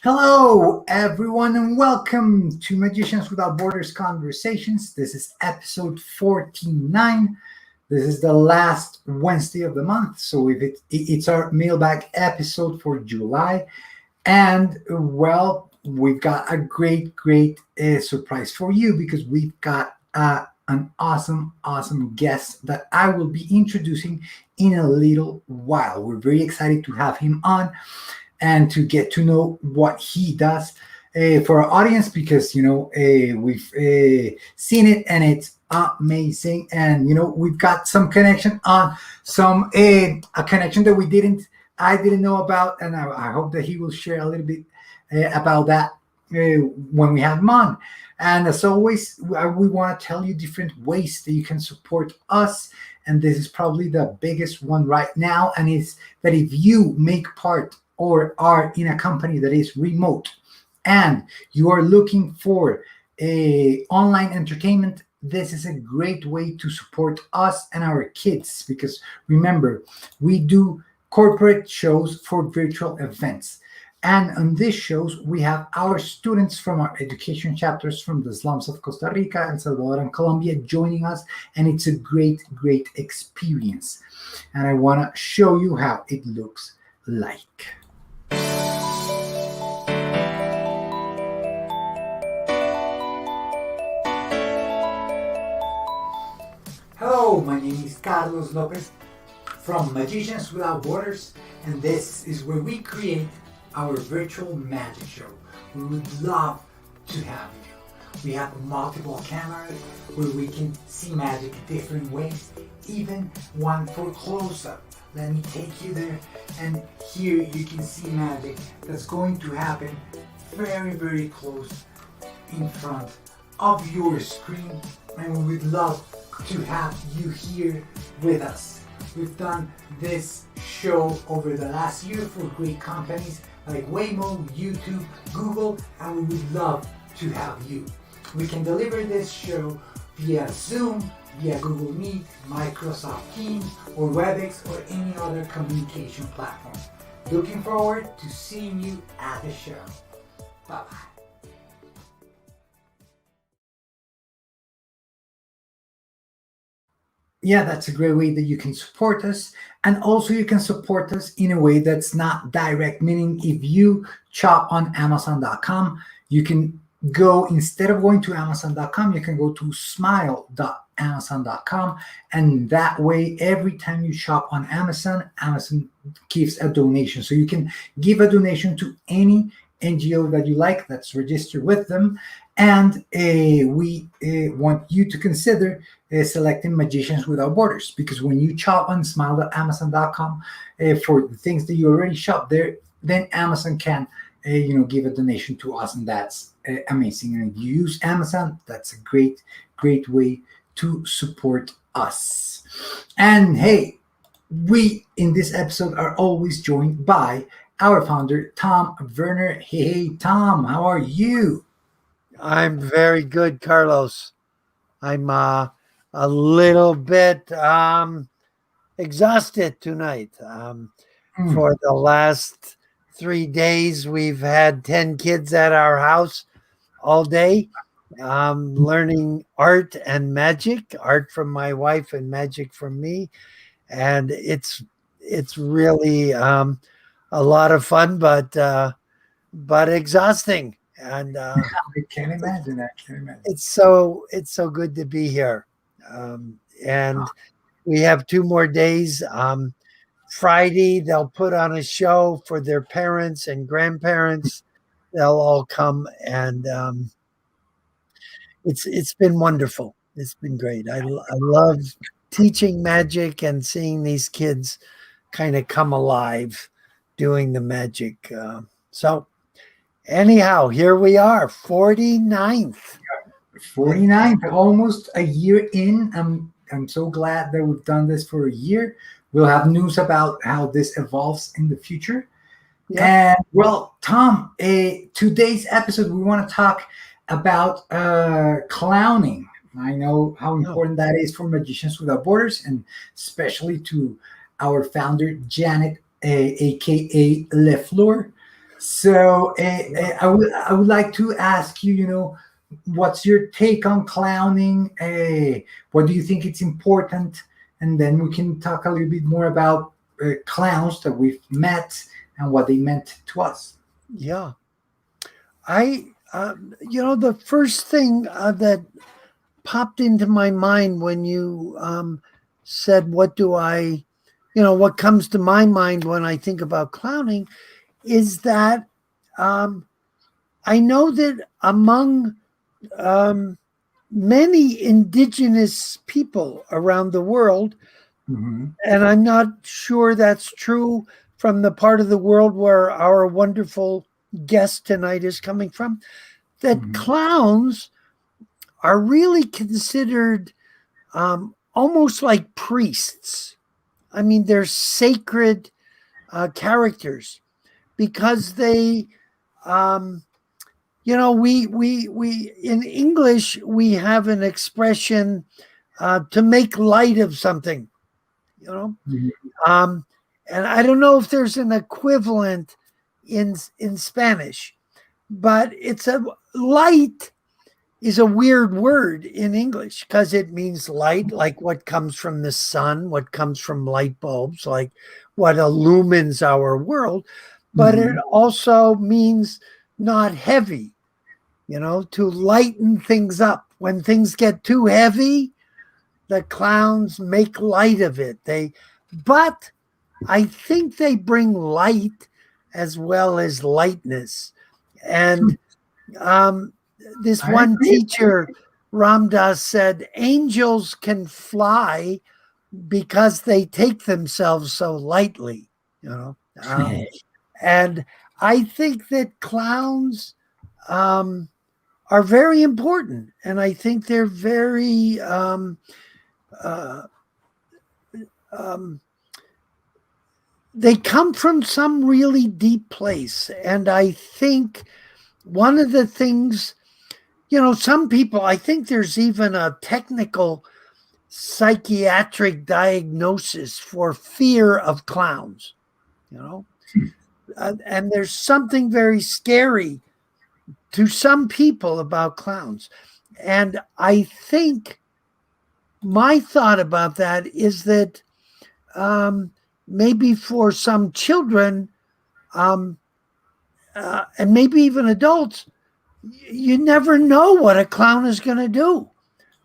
Hello, everyone, and welcome to Magicians Without Borders Conversations. This is episode 49. This is the last Wednesday of the month, so it's our mailbag episode for July. And, well, we've got a great surprise for you because we've got an awesome guest that I will be introducing in a little while. We're very excited to have him on and to get to know what he does for our audience, because we've seen it and it's amazing. And we've got some connection on some a connection that I didn't know about, and I hope that he will share a little bit about that when we have him on. And as always, we want to tell you different ways that you can support us, and this is probably the biggest one right now, and it's that if you make part or are in a company that is remote and you are looking for a online entertainment, this is a great way to support us and our kids, because remember, we do corporate shows for virtual events. And on these shows, we have our students from our education chapters from the slums of Costa Rica, El Salvador, and Colombia joining us, and it's a great experience. And I want to show you how it looks like. Hello, my name is Carlos López from Magicians Without Borders, and this is where we create our virtual magic show. We would love to have you. We have multiple cameras where we can see magic different ways, even one for close-up. Let me take you there, and here you can see magic that's going to happen very close in front of your screen, and we would love to have you here with us. We've done this show over the last year for great companies like Waymo, YouTube, Google, and we would love to have you. We can deliver this show via Zoom, via Google Meet, Microsoft Teams, or WebEx, or any other communication platform. Looking forward to seeing you at the show. Bye-bye. Yeah, that's a great way that you can support us. And also you can support us in a way that's not direct, meaning if you shop on Amazon.com, you can go, instead of going to Amazon.com, you can go to smile.amazon.com. And that way, every time you shop on Amazon, Amazon gives a donation. So you can give a donation to any NGO that you like that's registered with them. And we want you to consider selecting Magicians Without Borders, because when you shop on smile.amazon.com for the things that you already shop there, then Amazon can give a donation to us, and that's amazing. And if you use Amazon, that's a great way to support us. And hey, we in this episode are always joined by our founder, Tom Verner. Hey, Tom, how are you? I'm very good, Carlos. I'm a little bit exhausted tonight. For the last 3 days, we've had 10 kids at our house all day, learning art and magic, art from my wife and magic from me. And it's really a lot of fun, but exhausting. And I can't imagine. I can't imagine. it's so good to be here. And we have 2 more days. Friday, they'll put on a show for their parents and grandparents. They'll all come, and it's been wonderful. It's been great. I love teaching magic and seeing these kids kind of come alive doing the magic. So anyhow, here we are, 49th. 49th, almost a year in. I'm so glad that we've done this for a year. We'll have news about how this evolves in the future. Yeah. And well, Tom, today's episode, we want to talk about clowning. I know how important that is for Magicians Without Borders, and especially to our founder, Janet, aka LeFleur. So I would like to ask you, what's your take on clowning? What do you think it's important? And then we can talk a little bit more about clowns that we've met and what they meant to us. Yeah. The first thing that popped into my mind when you said, what comes to my mind when I think about clowning is that I know that among many indigenous people around the world, and I'm not sure that's true from the part of the world where our wonderful guest tonight is coming from, that clowns are really considered almost like priests. I mean, they're sacred characters because they, we in English, we have an expression to make light of something, and I don't know if there's an equivalent in Spanish, but light is a weird word in English because it means light, like what comes from the sun, what comes from light bulbs, like what illumines our world. But it also means not heavy, to lighten things up. When things get too heavy, the clowns make light of it. But I think they bring light as well as lightness. And this one teacher, Ramdas, said, angels can fly because they take themselves so lightly, and I think that clowns are very important. And I think they're very they come from some really deep place. And I think one of the things, some people, I think there's even a technical psychiatric diagnosis for fear of clowns, and there's something very scary to some people about clowns. And I think my thought about that is that maybe for some children and maybe even adults, you never know what a clown is going to do.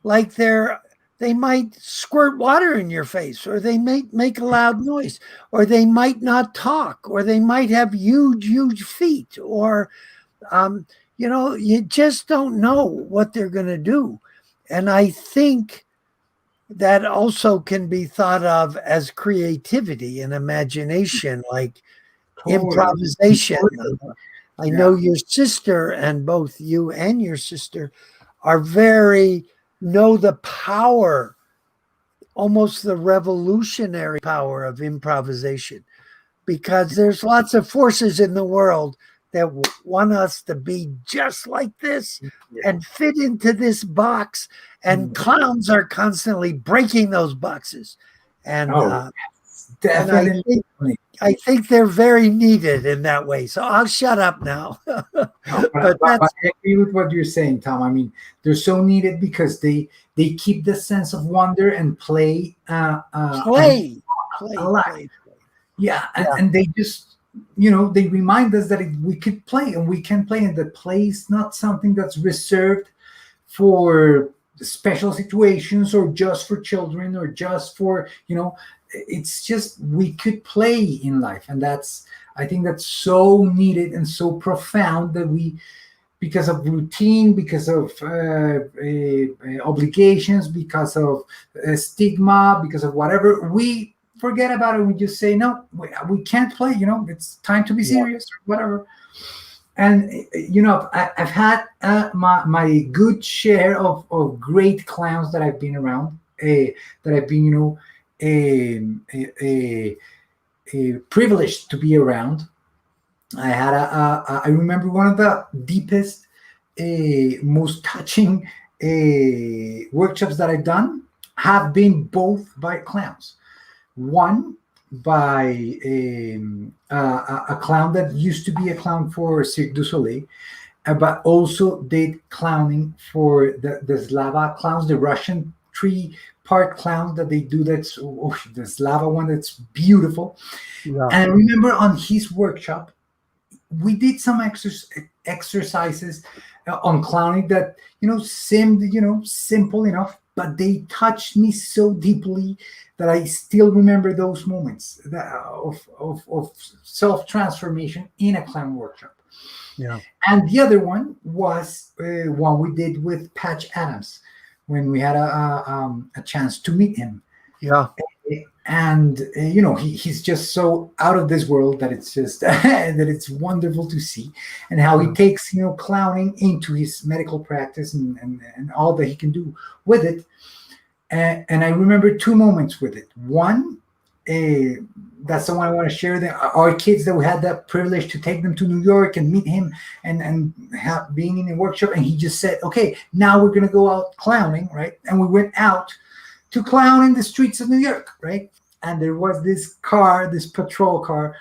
Like they might squirt water in your face, or they might make a loud noise, or they might not talk, or they might have huge feet, or, you just don't know what they're going to do. And I think that also can be thought of as creativity and imagination, like improvisation. I know your sister, and both you and your sister are know the power, almost the revolutionary power of improvisation, because there's lots of forces in the world that want us to be just like this and fit into this box. And clowns are constantly breaking those boxes. And definitely. I think they're very needed in that way. So I'll shut up now. But I agree with what you're saying, Tom. I mean, they're so needed because they keep the sense of wonder and play. Play. Yeah, and they just, they remind us that we could play and we can play, and that play is not something that's reserved for special situations or just for children or just for, it's just we could play in life. And I think that's so needed and so profound that we, because of routine, because of obligations, because of stigma, because of whatever, we forget about it. We just say, no, we can't play, it's time to be serious or whatever. And, I've had my good share of great clowns that I've been around, that I've been, privileged to be around. I had I remember one of the deepest, most touching workshops that I've done have been both by clowns. One by a clown that used to be a clown for Cirque du Soleil, but also did clowning for the Slava clowns, the Russian 3-part clown that they do. That's the Slava one. That's beautiful. Yeah. And I remember on his workshop, we did some exercises on clowning that, seemed, simple enough, but they touched me so deeply that I still remember those moments of self-transformation in a clown workshop. Yeah. And the other one was one we did with Patch Adams when we had a chance to meet him. Yeah. And he's just so out of this world that it's just that it's wonderful to see, and how he takes clowning into his medical practice and all that he can do with it. And I remember 2 moments with it. One, that's the one I want to share. Our kids that we had that privilege to take them to New York and meet him and have being in the workshop, and he just said, "Okay, now we're gonna go out clowning, right?" And we went out to clown in the streets of New York, right? And there was this car, this patrol car,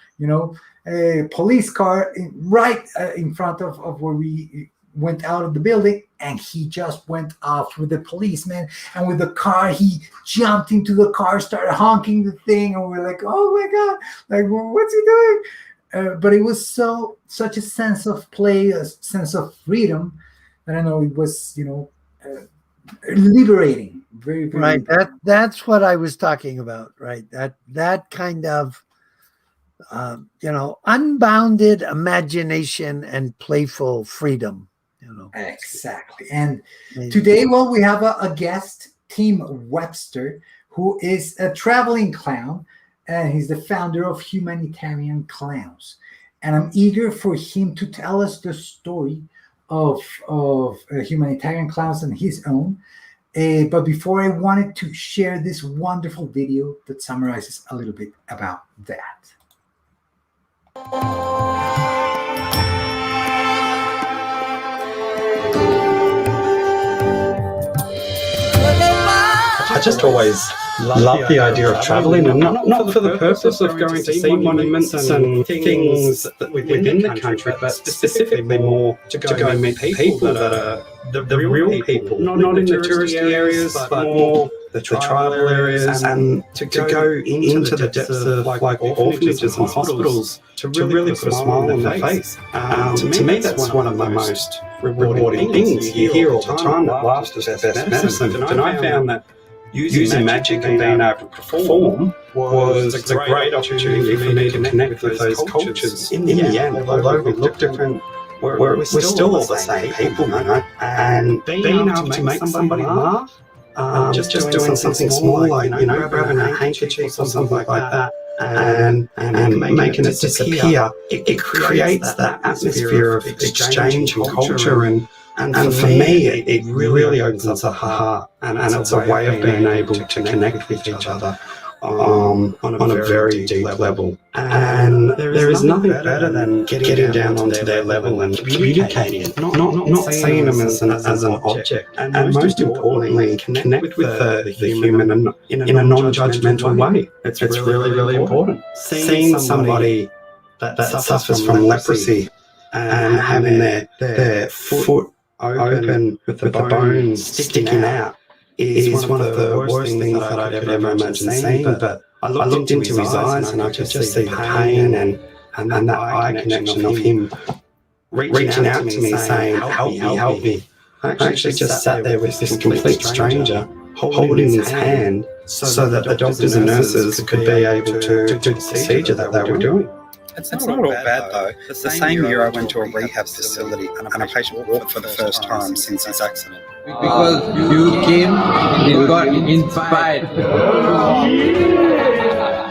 a police car right in front of where we went out of the building, and he just went off with the policeman, and with the car, he jumped into the car, started honking the thing, and we're like, oh my God, like, what's he doing? But it was such a sense of play, a sense of freedom, that I know it was, liberating. Very, very right. That's what I was talking about, right? That kind of unbounded imagination and playful freedom. Exactly. And today, we have a guest, Tim Webster, who is a traveling clown, and he's the founder of Humanitarian Clowns. And I'm eager for him to tell us the story of Humanitarian Clowns and his own. But before, I wanted to share this wonderful video that summarizes a little bit about that. I just always loved the idea of traveling, and not for the purpose of going to see monuments and things within the country, but specifically more to go and meet people that are the real people, not in the touristy areas, but more the tribal areas, and to go into the depths of like orphanages and hospitals to really put a smile on their face. To me, that's one of the most rewarding things. You hear all the time that laughter is best medicine, and I found that using magic and being able to perform was a great opportunity for me to connect with those cultures. In the end, although we look different, we're still all the same people, and being able to make somebody laugh, just doing something small like, grabbing a handkerchief or something like that, and making it disappear, it creates that atmosphere of exchange and culture, and for me, it really opens up the heart, and it's a way of being able to connect with each other. on a very deep level. And there is nothing better than getting down onto their level and communicating, not seeing them as an object. And most importantly, connect with the human in a non-judgmental way. It's really, really important. Seeing somebody that suffers from leprosy and having their foot open with the bones sticking out is one of the worst things that I could ever imagine seeing. But I looked into his eyes and I could just see the pain and that eye connection of him reaching out to me saying, help me, help me. I actually just sat there with this complete stranger holding his hand so that the doctors and nurses could be able to do the procedure that they were doing. It's not all bad though. The same year I went to a rehab facility and a patient walked for the first time since his accident. Because you came, you got inspired.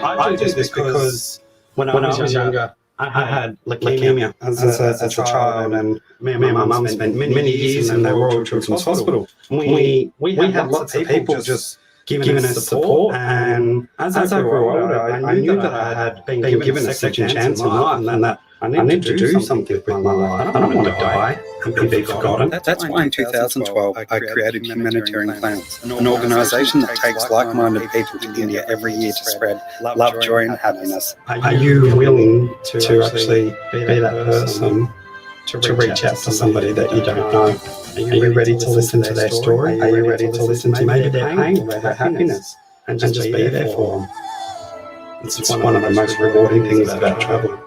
I did this because when I was younger, I had leukemia as a child, and me and my mum spent many years in the Royal Children's Hospital. We had lots of people just giving us support, and as I grew older, I knew that I had been given a second chance in life, and that I need to do something with my life. I don't want to die and be forgotten. That's why in 2012 I created Humanitarian Class, an organisation that takes like-minded people to India every year to spread love, joy and happiness. Are you willing to actually be that person to reach out to somebody that you don't know? Are you ready to listen to their story? Are you ready to listen to maybe their pain or their happiness and just be there for them? It's one of the most rewarding things about traveling.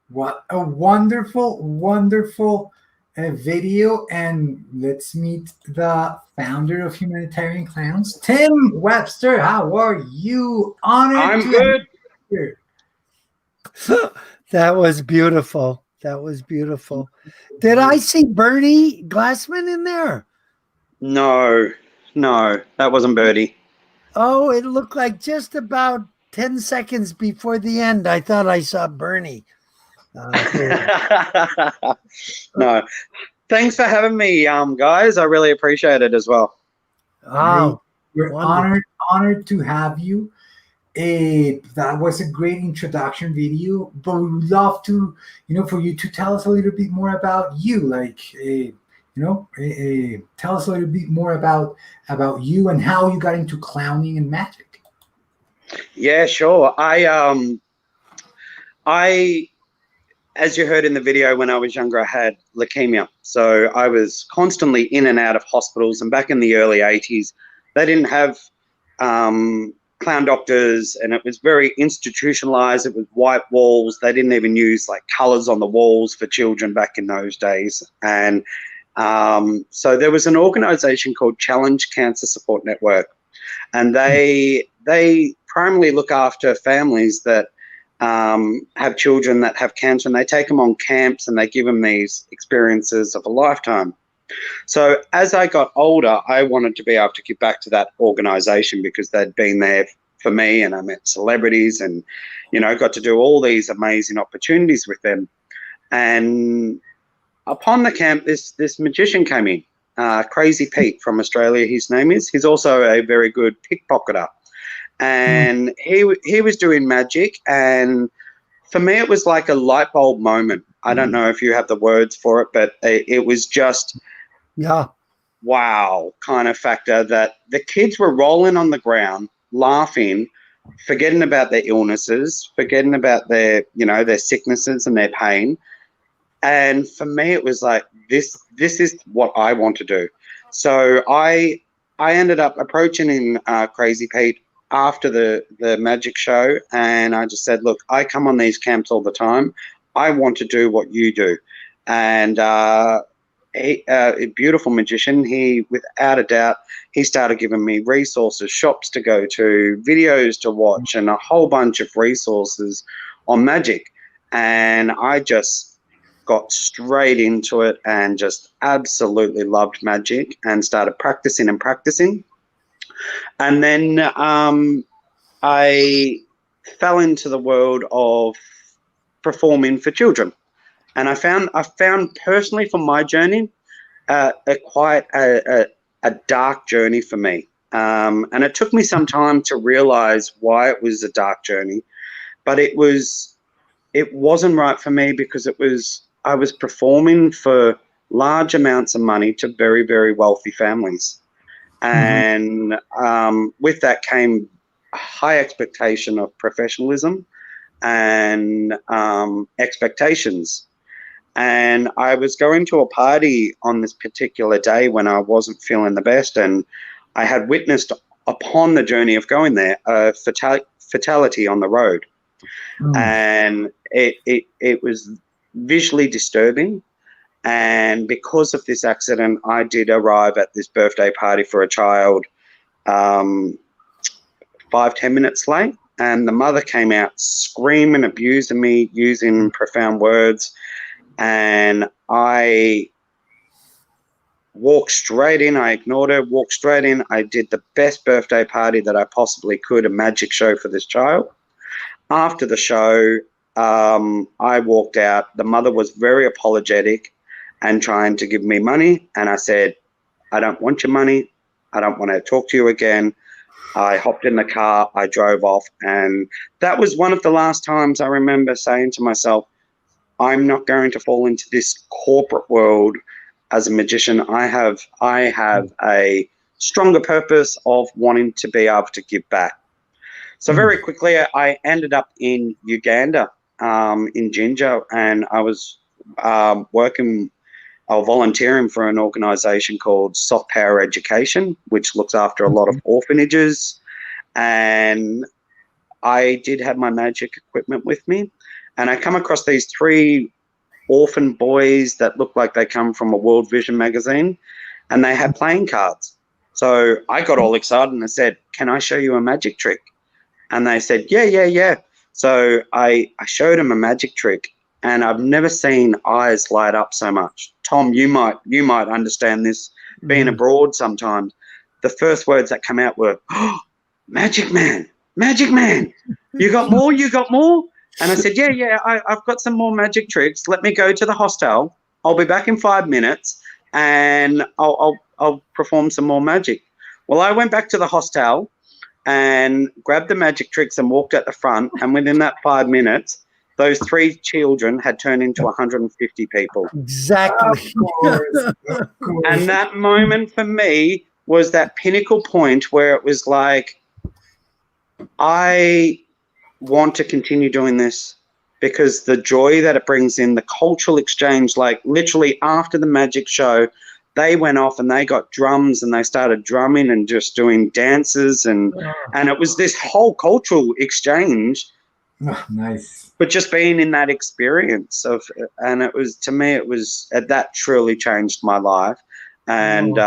What a wonderful, wonderful video. And let's meet the founder of Humanitarian Clowns, Tim Webster. How are you? Honored. I'm good. That was beautiful. That was beautiful. Did I see Bernie Glassman in there? No, that wasn't Birdie. Oh, it looked like just about 10 seconds before the end, I thought I saw Bernie. No. Thanks for having me, guys. I really appreciate it as well. Oh, we're honored to have you. That was a great introduction video, but we would love to, for you to tell us a little bit more about you. Tell us a little bit more about you and how you got into clowning and magic. Yeah, sure. I, as you heard in the video, when I was younger, I had leukemia. So I was constantly in and out of hospitals. And back in the early 80s, they didn't have clown doctors, and it was very institutionalized. It was white walls. They didn't even use colors on the walls for children back in those days. And so there was an organization called Challenge Cancer Support Network, and they primarily look after families that have children that have cancer, and they take them on camps and they give them these experiences of a lifetime. So as I got older, I wanted to be able to give back to that organization because they'd been there for me, and I met celebrities and, got to do all these amazing opportunities with them. And upon the camp, this magician came in, Crazy Pete from Australia, his name is. He's also a very good pickpocketer. And he was doing magic, and for me it was like a light bulb moment. I don't know if you have the words for it, but it was just wow kind of factor that the kids were rolling on the ground, laughing, forgetting about their illnesses, forgetting about their sicknesses and their pain. And for me it was like, this is what I want to do. So I ended up approaching Crazy Pete after the magic show, and I just said, look, I come on these camps all the time. I want to do what you do. And a beautiful magician, he, without a doubt, he started giving me resources, shops to go to, videos to watch, and a whole bunch of resources on magic. And I just got straight into it and just absolutely loved magic and started practicing. And then I fell into the world of performing for children, and I found personally, for my journey, quite a dark journey for me. And it took me some time to realize why it was a dark journey, but it wasn't right for me because I was performing for large amounts of money to very, very wealthy families. And with that came a high expectation of professionalism and expectations. And I was going to a party on this particular day when I wasn't feeling the best, and I had witnessed upon the journey of going there a fatality on the road. And it was visually disturbing. And because of this accident, I did arrive at this birthday party for a child 5-10 minutes late. And the mother came out screaming, abusing me, using profound words. And I walked straight in. I ignored her, walked straight in. I did the best birthday party that I possibly could, a magic show for this child. After the show, I walked out. The mother was very apologetic and trying to give me money. And I said, I don't want your money. I don't want to talk to you again. I hopped in the car. I drove off. And that was one of the last times I remember saying to myself, I'm not going to fall into this corporate world as a magician. I have a stronger purpose of wanting to be able to give back. So very quickly, I ended up in Uganda, in Jinja, and I was volunteering for an organisation called Soft Power Education, which looks after a lot of orphanages. And I did have my magic equipment with me. And I come across these 3 orphan boys that look like they come from a World Vision magazine, and they had playing cards. So I got all excited and I said, can I show you a magic trick? And they said, yeah. So I showed them a magic trick, and I've never seen eyes light up so much. Tom, you might understand this, being abroad sometimes. The first words that come out were, oh, magic man, you got more? And I said, yeah, I've got some more magic tricks. Let me go to the hostel. I'll be back in 5 minutes, and I'll perform some more magic. Well, I went back to the hostel and grabbed the magic tricks and walked at the front. And within that 5 minutes, those 3 children had turned into 150 people. Exactly. And that moment for me was that pinnacle point where it was like, I want to continue doing this because the joy that it brings in, the cultural exchange, like literally after the magic show, they went off and they got drums and they started drumming and just doing dances, and it was this whole cultural exchange. Oh, nice. But just being in that experience of, and it was, to me, it was, that truly changed my life. And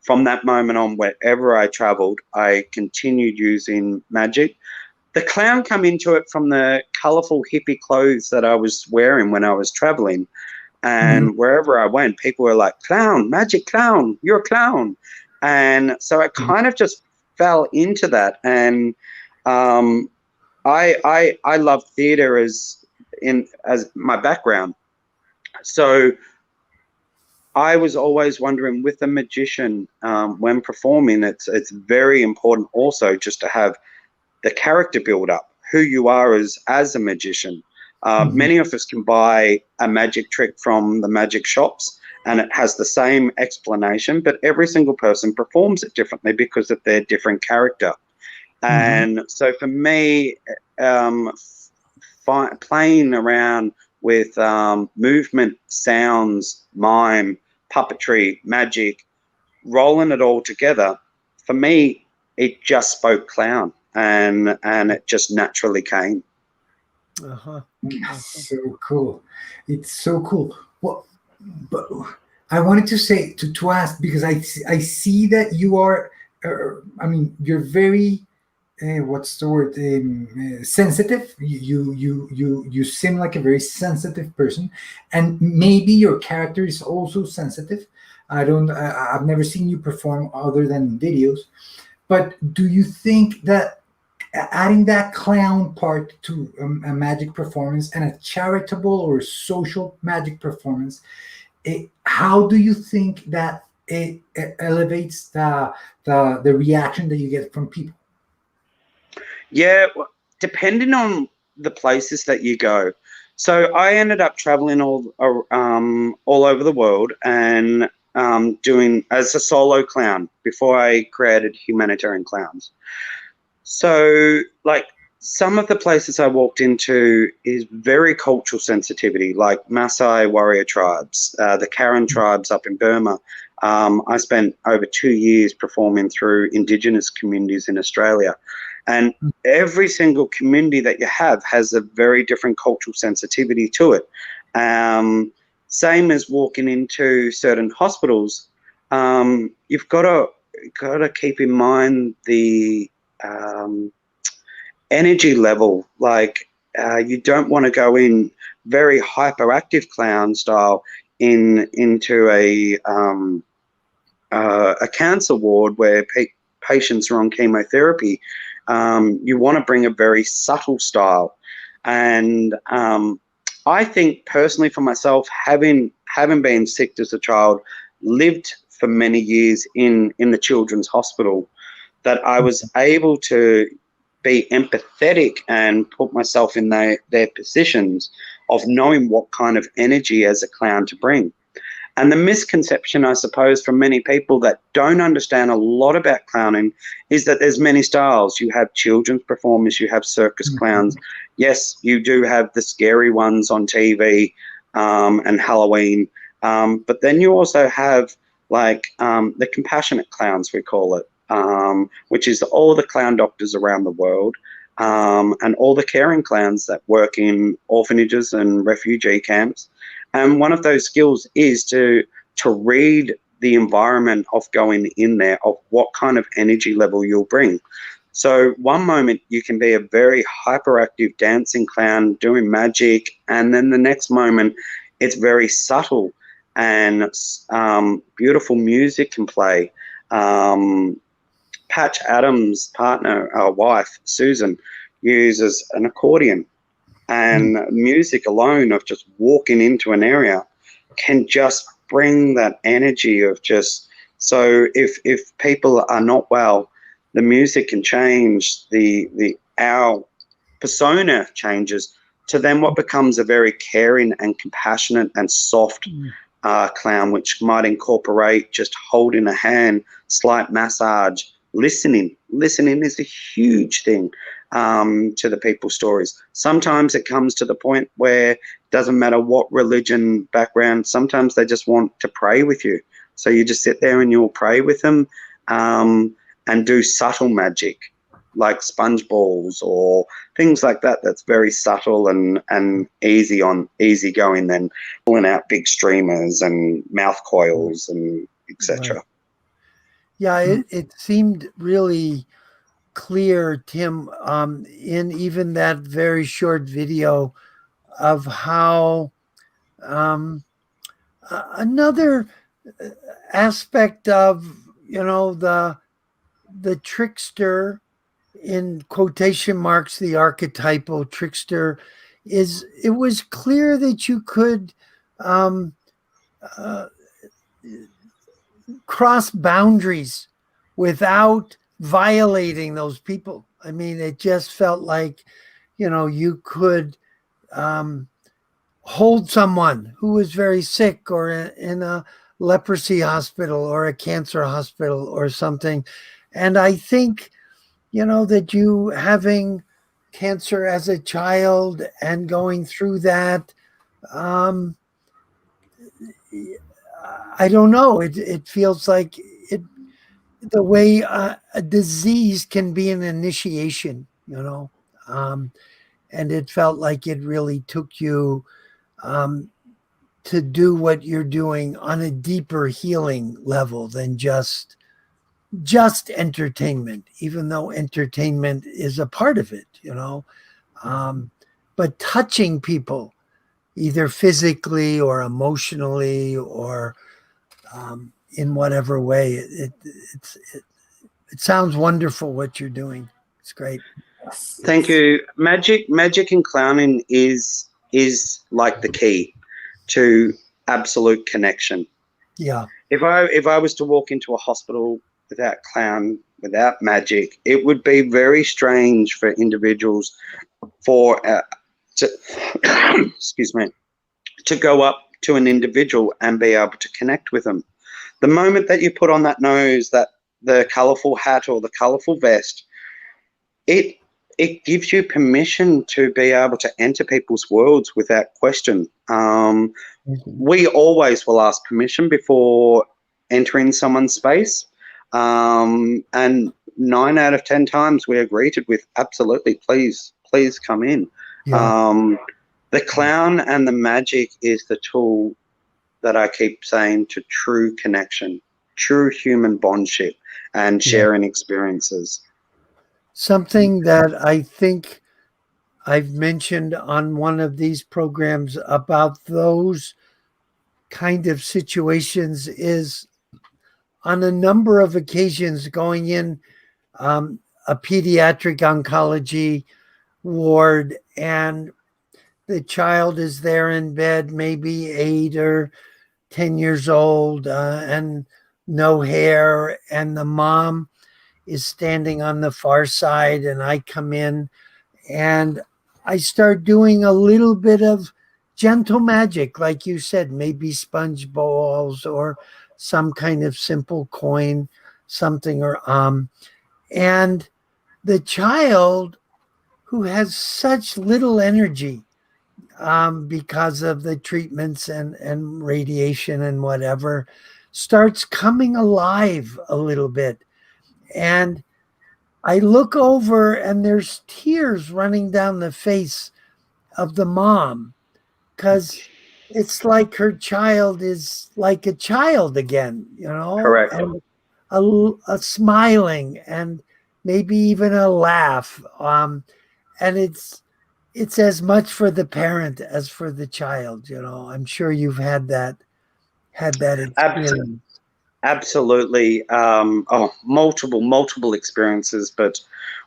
from that moment on, wherever I traveled, I continued using magic. The clown come into it from the colourful hippie clothes that I was wearing when I was traveling. And wherever I went, people were like, clown, magic clown, you're a clown. And so I kind of just fell into that. And I love theatre as my background. So I was always wondering, with a magician, when performing, it's very important also just to have the character build up, who you are as a magician. Many of us can buy a magic trick from the magic shops and it has the same explanation, but every single person performs it differently because of their different character. And so for me, playing around with movement, sounds, mime, puppetry, magic, rolling it all together, for me, it just spoke clown, and it just naturally came. So cool. It's so cool. Well, but I wanted to say, to ask, because I see that you are, you're very, what's the word, sensitive. You seem like a very sensitive person, and maybe your character is also sensitive. I've never seen you perform other than videos, but do you think that adding that clown part to a magic performance and a charitable or social magic performance, how do you think that it elevates the reaction that you get from people? Yeah, depending on the places that you go. So I ended up traveling all over the world and doing as a solo clown before I created Humanitarian Clowns. So, like, some of the places I walked into is very cultural sensitivity, like Maasai warrior tribes, the Karen tribes up in Burma. I spent over 2 years performing through Indigenous communities in Australia. And every single community that you have has a very different cultural sensitivity to it. Same as walking into certain hospitals, you've got to keep in mind the energy level. Like, you don't want to go in very hyperactive clown style into a cancer ward where patients are on chemotherapy. You want to bring a very subtle style. And I think personally for myself, having been sick as a child, lived for many years in the children's hospital, that I was able to be empathetic and put myself in their positions of knowing what kind of energy as a clown to bring. And the misconception, I suppose, for many people that don't understand a lot about clowning is that there's many styles. You have children's performers, you have circus clowns. Yes, you do have the scary ones on TV and Halloween. But then you also have, like, the compassionate clowns, we call it, which is all the clown doctors around the world and all the caring clowns that work in orphanages and refugee camps. And one of those skills is to read the environment of going in there, of what kind of energy level you'll bring. So one moment you can be a very hyperactive dancing clown doing magic, and then the next moment it's very subtle and beautiful music can play. Patch Adams' partner, our wife, Susan, uses an accordion. And music alone of just walking into an area can just bring that energy of just, so if people are not well, the music can change, our persona changes to then what becomes a very caring and compassionate and soft clown, which might incorporate just holding a hand, slight massage, listening. Listening is a huge thing to the people's stories. Sometimes it comes to the point where it doesn't matter what religion background, sometimes they just want to pray with you. So you just sit there and you'll pray with them and do subtle magic like sponge balls or things like that. That's very subtle and easy going than pulling out big streamers and mouth coils and etc. Right. Yeah, it seemed really clear, Tim, in even that very short video of how another aspect of, the trickster, in quotation marks, the archetypal trickster, is it was clear that you could cross boundaries without violating those people. I mean, it just felt like, you could hold someone who was very sick or in a leprosy hospital or a cancer hospital or something. And I think, that you having cancer as a child and going through that, I don't know. It feels like the way a disease can be an initiation, and it felt like it really took you to do what you're doing on a deeper healing level than just entertainment, even though entertainment is a part of it, but touching people either physically or emotionally or in whatever way. It sounds wonderful what you're doing. It's great. Thank you. Magic and clowning is like the key to absolute connection. Yeah. if I was to walk into a hospital without clown, without magic, it would be very strange for individuals to excuse me, to go up to an individual and be able to connect with them. The moment that you put on that nose, that the colorful hat or the colorful vest, it gives you permission to be able to enter people's worlds without question. We always will ask permission before entering someone's space. And 9 out of 10 times we are greeted with absolutely, please come in. Yeah. The clown and the magic is the tool that I keep saying to true connection, true human bondship, and sharing experiences. Something that I think I've mentioned on one of these programs about those kind of situations is on a number of occasions going in a pediatric oncology ward, and the child is there in bed, maybe 8 or 10 years old, and no hair, and the mom is standing on the far side, and I come in and I start doing a little bit of gentle magic, like you said, maybe sponge balls or some kind of simple coin, something, or and the child, who has such little energy because of the treatments and radiation and whatever, starts coming alive a little bit. And I look over and there's tears running down the face of the mom, because it's like her child is like a child again, Correct. And a smiling and maybe even a laugh. And it's as much for the parent as for the child. I'm sure you've had that experience. Absolutely. Multiple experiences, but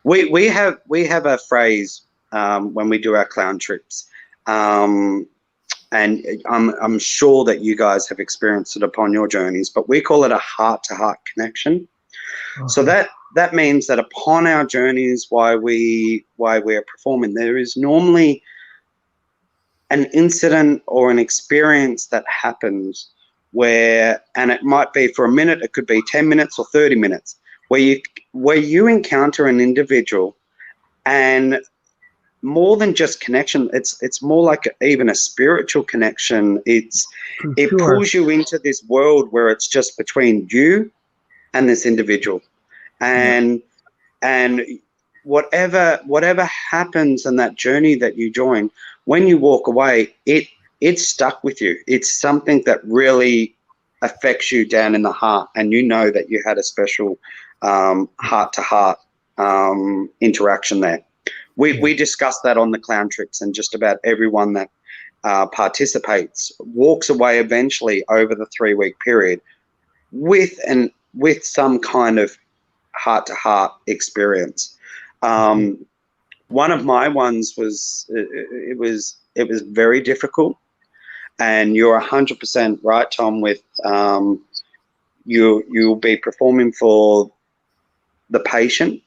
we have a phrase when we do our clown trips, and I'm sure that you guys have experienced it upon your journeys, but we call it a heart-to-heart connection. So that means that upon our journeys, while we are performing, there is normally an incident or an experience that happens where, and it might be for a minute, it could be 10 minutes or 30 minutes, where you encounter an individual, and more than just connection, it's more like even a spiritual connection. It pulls you into this world where it's just between you and this individual, and whatever happens in that journey that you join, when you walk away, it's stuck with you. It's something that really affects you down in the heart, and you know that you had a special heart-to-heart interaction there. We discuss that on the clown trips, and just about everyone that participates walks away eventually over the 3-week period with some kind of heart-to-heart experience. One of my ones was it was very difficult, and you're 100% right, Tom. With you'll be performing for the patient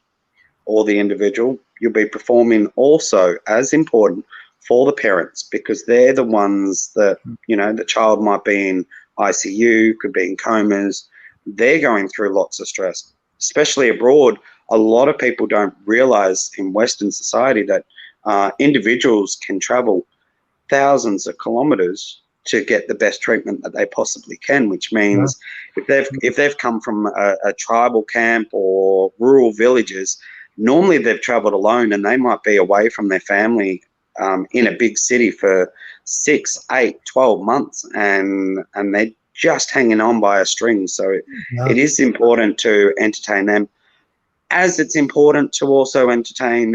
or the individual. You'll be performing also, as important, for the parents, because they're the ones that, the child might be in ICU, could be in comas. They're going through lots of stress, especially abroad. A lot of people don't realize in Western society that individuals can travel thousands of kilometers to get the best treatment that they possibly can, which means if they've come from a tribal camp or rural villages, normally they've traveled alone, and they might be away from their family in a big city for 6, 8, 12 months, and they're just hanging on by a string. So it is important to entertain them, as it's important to also entertain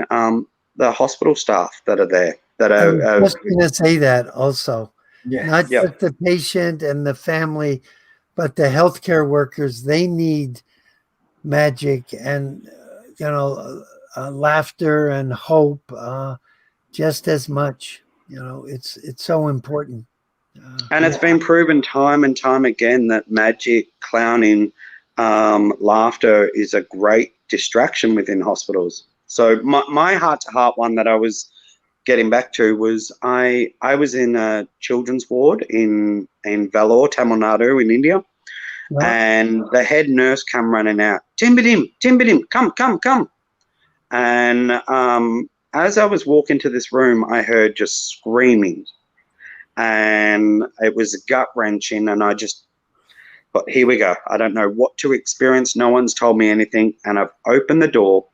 the hospital staff that are there. I was just going to say that also. Yeah. Not just the patient and the family, but the healthcare workers. They need magic and laughter and hope just as much. It's so important. And it's been proven time and time again that magic, clowning, laughter is a great distraction within hospitals. So my heart-to-heart one that I was getting back to was I was in a children's ward in Vellore, Tamil Nadu in India, and the head nurse came running out, Timbadim, come. And as I was walking to this room, I heard just screaming, and it was gut-wrenching, and I just thought, here we go. I don't know what to experience. No one's told me anything, and I've opened the door,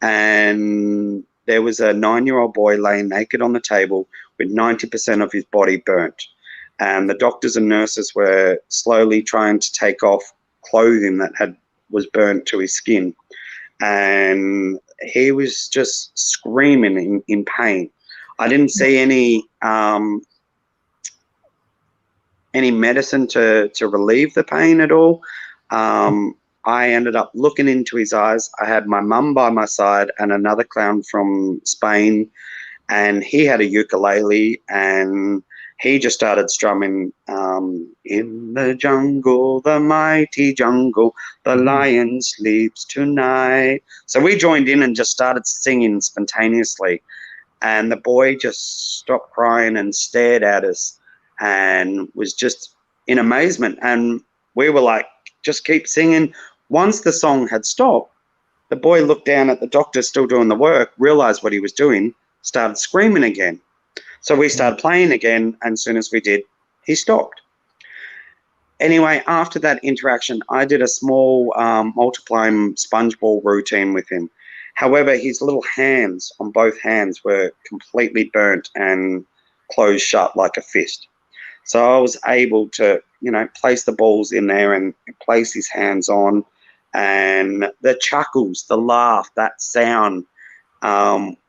and there was a 9-year-old boy laying naked on the table with 90% of his body burnt. And the doctors and nurses were slowly trying to take off clothing that was burnt to his skin. And he was just screaming in pain. I didn't see any medicine to relieve the pain at all. I ended up looking into his eyes. I had my mum by my side and another clown from Spain, and he had a ukulele, and he just started strumming, in the jungle, the mighty jungle, the lion sleeps tonight. So we joined in and just started singing spontaneously, and the boy just stopped crying and stared at us and was just in amazement. And we were like, just keep singing. Once the song had stopped, the boy looked down at the doctor still doing the work, realized what he was doing, started screaming again. So we started playing again, and as soon as we did, he stopped. Anyway, after that interaction, I did a small multiplying sponge ball routine with him. However, his little hands on both hands were completely burnt and closed shut like a fist. So I was able to, place the balls in there and place his hands on, and the chuckles, the laugh, that sound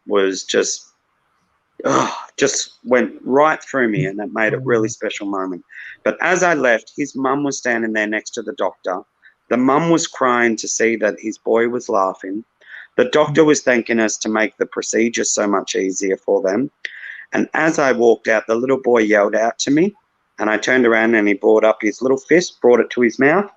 was just went right through me, and that made it a really special moment. But as I left, his mum was standing there next to the doctor. The mum was crying to see that his boy was laughing. The doctor was thanking us to make the procedure so much easier for them. And as I walked out, the little boy yelled out to me, and I turned around and he brought up his little fist, brought it to his mouth,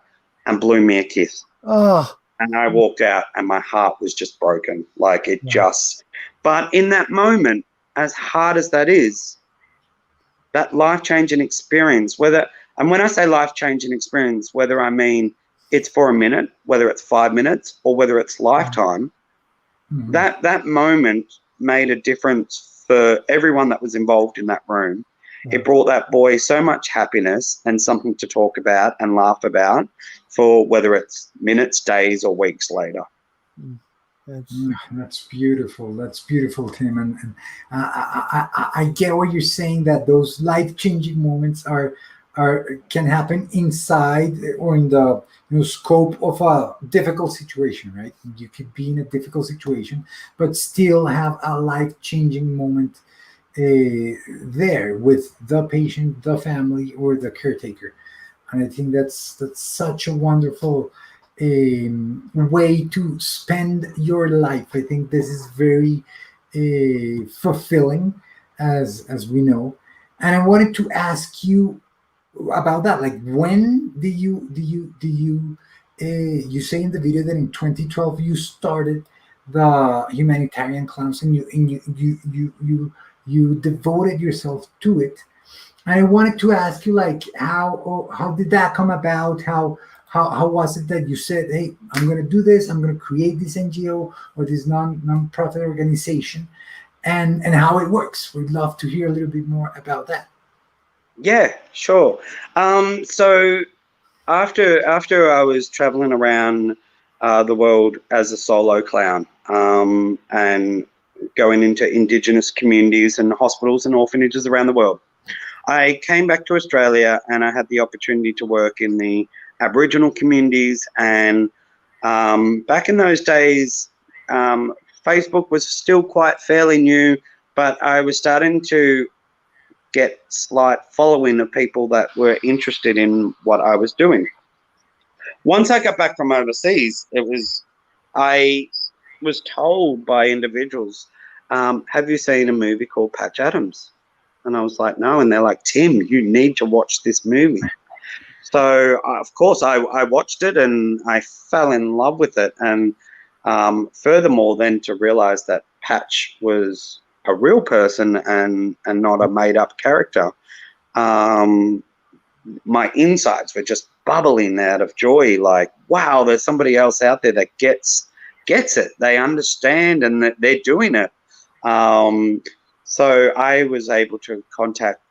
and blew me a kiss. Oh. And I walked out, and my heart was just broken. Like it just. But in that moment, as hard as that is, that life-changing experience, and when I say life-changing experience, whether I mean it's for a minute, whether it's 5 minutes, or whether it's lifetime, that moment made a difference for everyone that was involved in that room. It brought that boy so much happiness and something to talk about and laugh about for whether it's minutes, days, or weeks later. That's beautiful. That's beautiful, Tim. And I get what you're saying, that those life-changing moments can happen inside or in the scope of a difficult situation, right? You could be in a difficult situation, but still have a life-changing moment there with the patient, the family, or the caretaker. And I think that's such a wonderful way to spend your life. I think this is very fulfilling, as we know. And I wanted to ask you about that. Like, when do you you say in the video that in 2012 you started the Humanitarian Clowns, and you devoted yourself to it. And I wanted to ask you, like, how did that come about? How was it that you said, hey, I'm going to do this, I'm going to create this NGO or this non-profit organization, and how it works? We'd love to hear a little bit more about that. Yeah, sure. So after I was traveling around the world as a solo clown, and going into Indigenous communities and hospitals and orphanages around the world, I came back to Australia, and I had the opportunity to work in the Aboriginal communities. And back in those days, Facebook was still quite fairly new, but I was starting to get slight following of people that were interested in what I was doing. Once I got back from overseas, I was told by individuals, have you seen a movie called Patch Adams? And I was like, no. And they're like, Tim, you need to watch this movie. So, of course, I watched it and I fell in love with it. And furthermore, then to realize that Patch was a real person and not a made-up character, my insides were just bubbling out of joy. Like, wow, there's somebody else out there that gets it. They understand and that they're doing it. So I was able to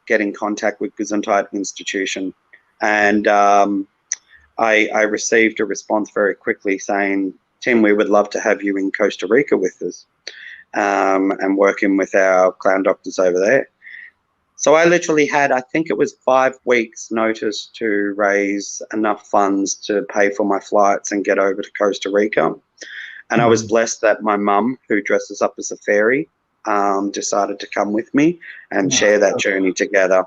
get in contact with Gesundheit Institution, and I received a response very quickly saying, Tim, we would love to have you in Costa Rica with us and working with our clown doctors over there. So I literally had, I think it was 5 weeks notice to raise enough funds to pay for my flights and get over to Costa Rica. And I was blessed that my mum, who dresses up as a fairy, decided to come with me and share that journey together.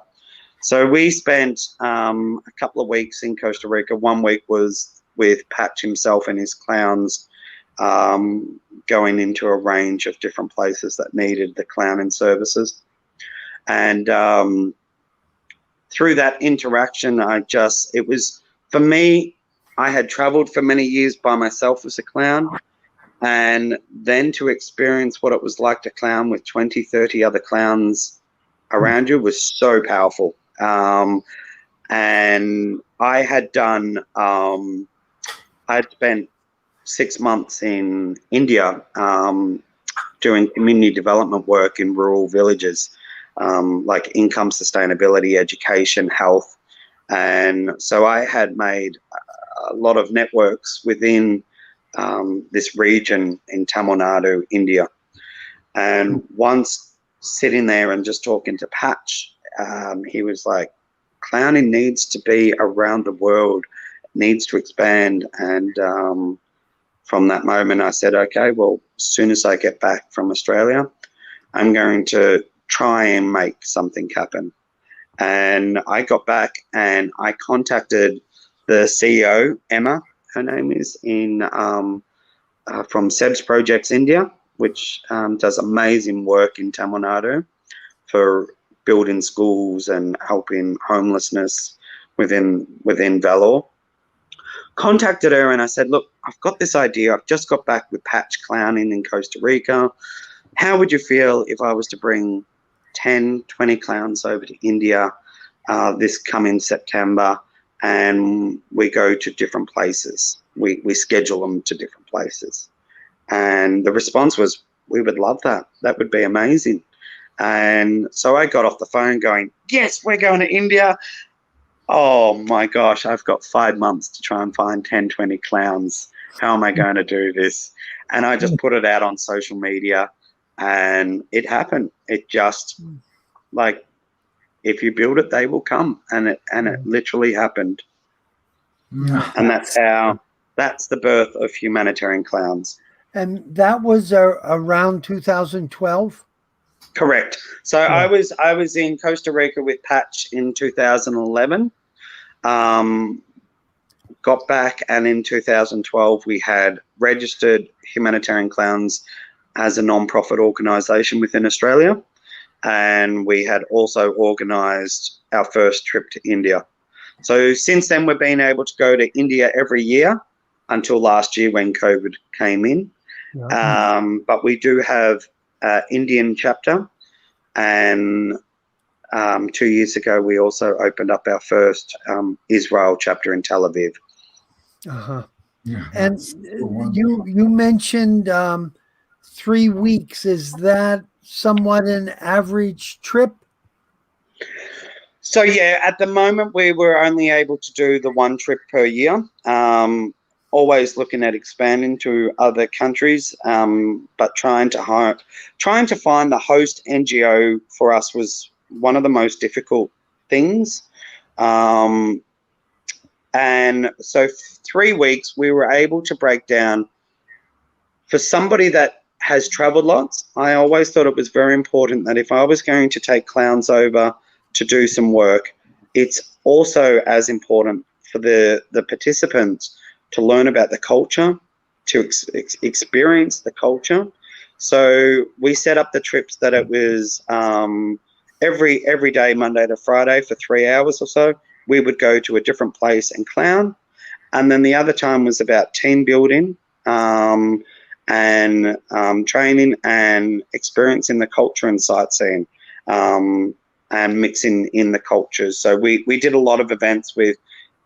So we spent a couple of weeks in Costa Rica. 1 week was with Patch himself and his clowns, going into a range of different places that needed the clowning services. And through that interaction, it was, for me, I had traveled for many years by myself as a clown. And then to experience what it was like to clown with 20, 30 other clowns around you was so powerful. And I had done, I'd spent 6 months in India doing community development work in rural villages, like income sustainability, education, health. And so I had made a lot of networks within this region in Tamil Nadu, India. And once sitting there and just talking to Patch, he was like, clowning needs to be around the world, needs to expand. And from that moment, I said, okay, well, as soon as I get back from Australia, I'm going to try and make something happen. And I got back and I contacted the CEO, Emma, her name is, from Seb's Projects India, which does amazing work in Tamil Nadu for building schools and helping homelessness within Vellore. Contacted her and I said, look, I've got this idea. I've just got back with Patch clowning in Costa Rica. How would you feel if I was to bring 10, 20 clowns over to India this coming September, and we go to different places? We schedule them to different places. And the response was, we would love that. That would be amazing. And so I got off the phone going, yes, we're going to India. Oh my gosh, I've got 5 months to try and find 10, 20 clowns. How am I going to do this? And I just put it out on social media and it happened. It just, like, if you build it, they will come. And it literally happened. And that's the birth of Humanitarian Clowns. And that was around 2012? Correct. So I was in Costa Rica with Patch in 2011. Got back, and in 2012 we had registered Humanitarian Clowns as a non-profit organisation within Australia, and we had also organised our first trip to India. So since then we've been able to go to India every year until last year when COVID came in. But we do have an Indian chapter, and 2 years ago we also opened up our first Israel chapter in Tel Aviv. Yeah, and you mentioned 3 weeks. Is that somewhat an average trip? So yeah, at the moment we were only able to do the 1 trip per year. Always looking at expanding to other countries, but trying to find the host NGO for us was one of the most difficult things. And so 3 weeks we were able to break down. For somebody that has traveled lots, I always thought it was very important that if I was going to take clowns over to do some work, it's also as important for the participants to learn about the culture, to experience the culture. So we set up the trips that it every day, Monday to Friday, for 3 hours or so, we would go to a different place and clown. And then the other time was about team building and training and experiencing the culture and sightseeing and mixing in the cultures. So we did a lot of events with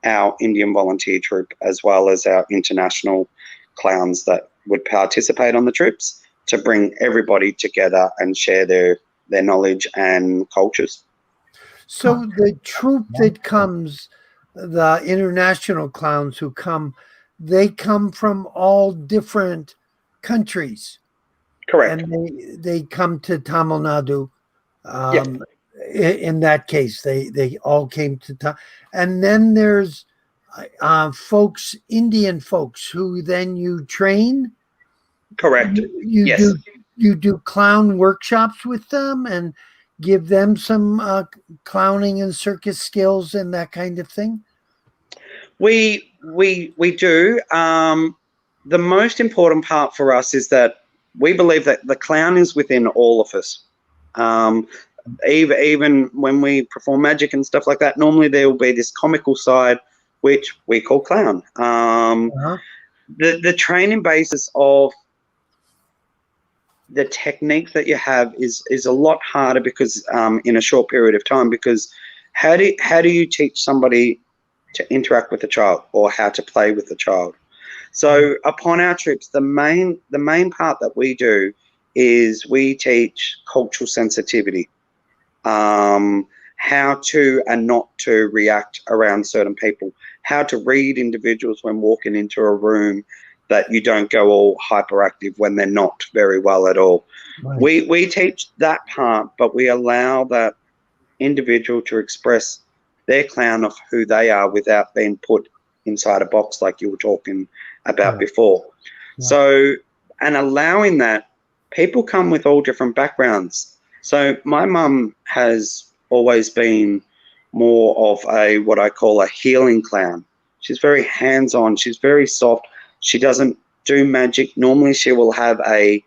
our Indian volunteer troop, as well as our international clowns that would participate on the trips, to bring everybody together and share their knowledge and cultures. So the troop that comes, the international clowns who come, they come from all different countries. Correct. And they come to Tamil Nadu. Yep. In that case, they all came to and then there's Indian folks who then you train. Correct. You do clown workshops with them and give them some clowning and circus skills and that kind of thing. We do. The most important part for us is that we believe that the clown is within all of us. Even when we perform magic and stuff like that, normally there will be this comical side, which we call clown. The training basis of the technique that you have is a lot harder because in a short period of time, because how do you teach somebody to interact with a child or how to play with a child? So upon our trips, the main part that we do is we teach cultural sensitivity, how to and not to react around certain people, how to read individuals when walking into a room, that you don't go all hyperactive when they're not very well at all. Right. We teach that part, but we allow that individual to express their clown of who they are without being put inside a box like you were talking about before. Yeah. So, and allowing that, people come with all different backgrounds. So my mum has always been more of what I call a healing clown. She's very hands-on. She's very soft. She doesn't do magic. Normally she will have an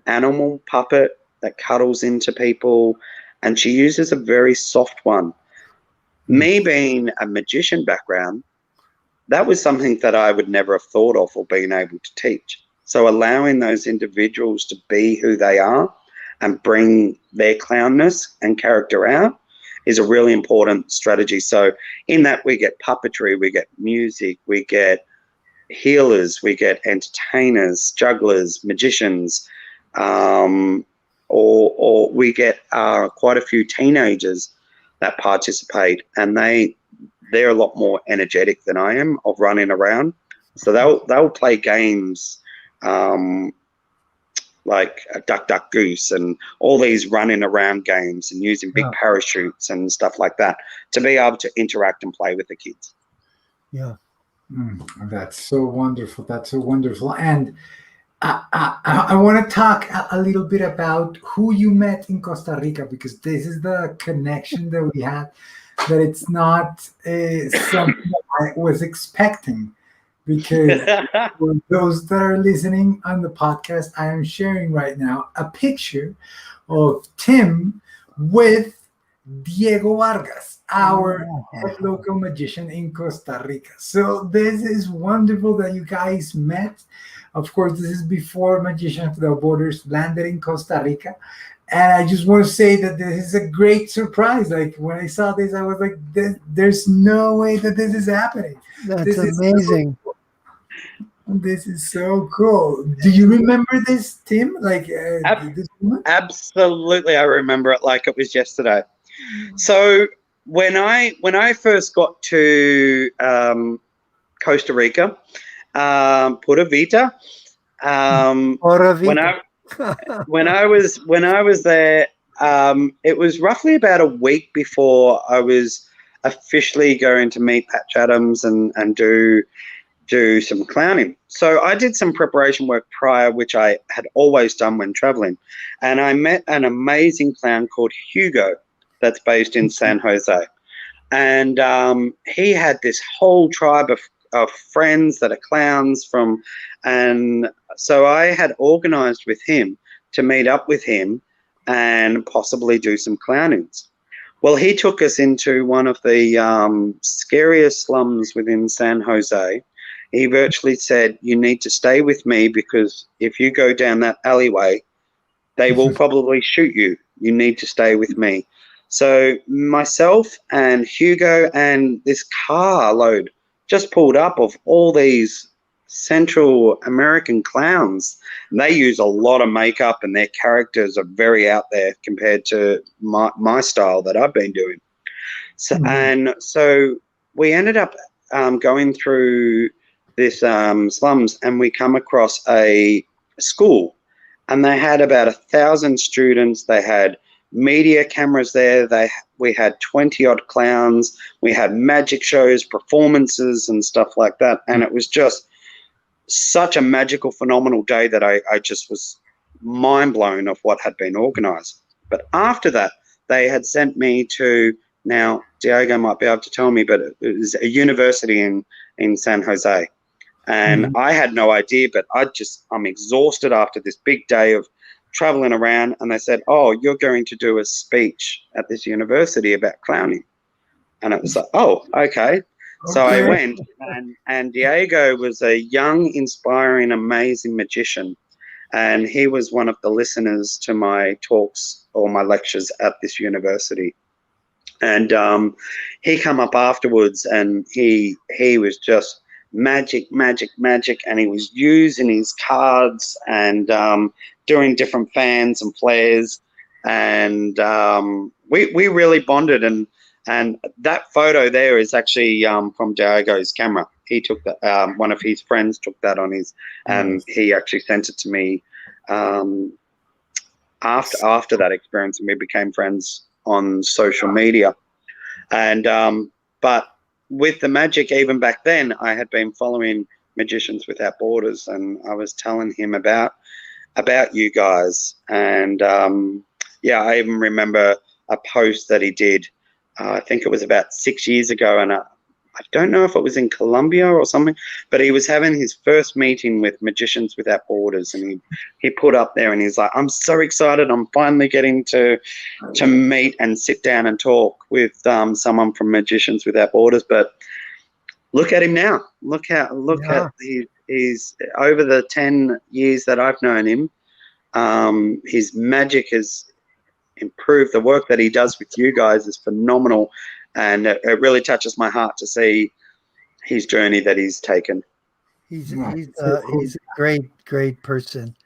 animal puppet that cuddles into people, and she uses a very soft one. Me being a magician background, that was something that I would never have thought of or been able to teach. So allowing those individuals to be who they are and bring their clownness and character out is a really important strategy. So in that, we get puppetry, we get music, we get healers, we get entertainers, jugglers, magicians, or we get quite a few teenagers that participate, and they're a lot more energetic than I am of running around. So they'll play games like a Duck Duck Goose and all these running around games and using big parachutes and stuff like that to be able to interact and play with the kids. Yeah. That's so wonderful. That's so wonderful. And I want to talk a little bit about who you met in Costa Rica, because this is the connection that we had, that it's not something I was expecting. Because for those that are listening on the podcast, I am sharing right now a picture of Tim with Diego Vargas, our local magician in Costa Rica. So this is wonderful that you guys met. Of course, this is before Magicians Without Borders landed in Costa Rica. And I just want to say that this is a great surprise. Like when I saw this, I was like, there's no way that this is happening. That's amazing. This is so cool. Do you remember this, Tim? Like this moment? Absolutely, I remember it like it was yesterday. So when I first got to Costa Rica, Pura Vida, when I was there, it was roughly about a week before I was officially going to meet Patch Adams and do some clowning. So I did some preparation work prior, which I had always done when traveling. And I met an amazing clown called Hugo that's based in San Jose. And he had this whole tribe of friends that are clowns from, and so I had organized with him to meet up with him and possibly do some clownings. Well, he took us into one of the scariest slums within San Jose. He virtually said, you need to stay with me because if you go down that alleyway, they will probably shoot you. You need to stay with me. So myself and Hugo and this carload just pulled up of all these Central American clowns. And they use a lot of makeup and their characters are very out there compared to my style that I've been doing. So, and so we ended up going through this slums, and we come across a school, and they had about 1,000 students. They had media cameras there. We had 20-odd clowns. We had magic shows, performances, and stuff like that. And it was just such a magical, phenomenal day that I just was mind blown of what had been organized. But after that, they had sent me to, now Diego might be able to tell me, but it was a university in San Jose. And I had no idea, but I'm exhausted after this big day of traveling around. And they said, oh, you're going to do a speech at this university about clowning. And it was like, oh, okay. So I went, and Diego was a young, inspiring, amazing magician. And he was one of the listeners to my talks or my lectures at this university. And he come up afterwards, and he was just magic, and he was using his cards and doing different fans and flares. And we really bonded. And that photo there is actually from Diego's camera. He took that. One of his friends took that on his, and he actually sent it to me after that experience, and we became friends on social media. And but with the magic, even back then, I had been following Magicians Without Borders, and I was telling him about you guys. And yeah, I even remember a post that he did. I think it was about 6 years ago, and I don't know if it was in Colombia or something, but he was having his first meeting with Magicians Without Borders, and he put up there, and he's like, I'm so excited, I'm finally getting to meet and sit down and talk with someone from Magicians Without Borders. But look at him now. Look at he's over the 10 years that I've known him, his magic has improved. The work that he does with you guys is phenomenal, and it really touches my heart to see his journey that he's taken. He's a great person.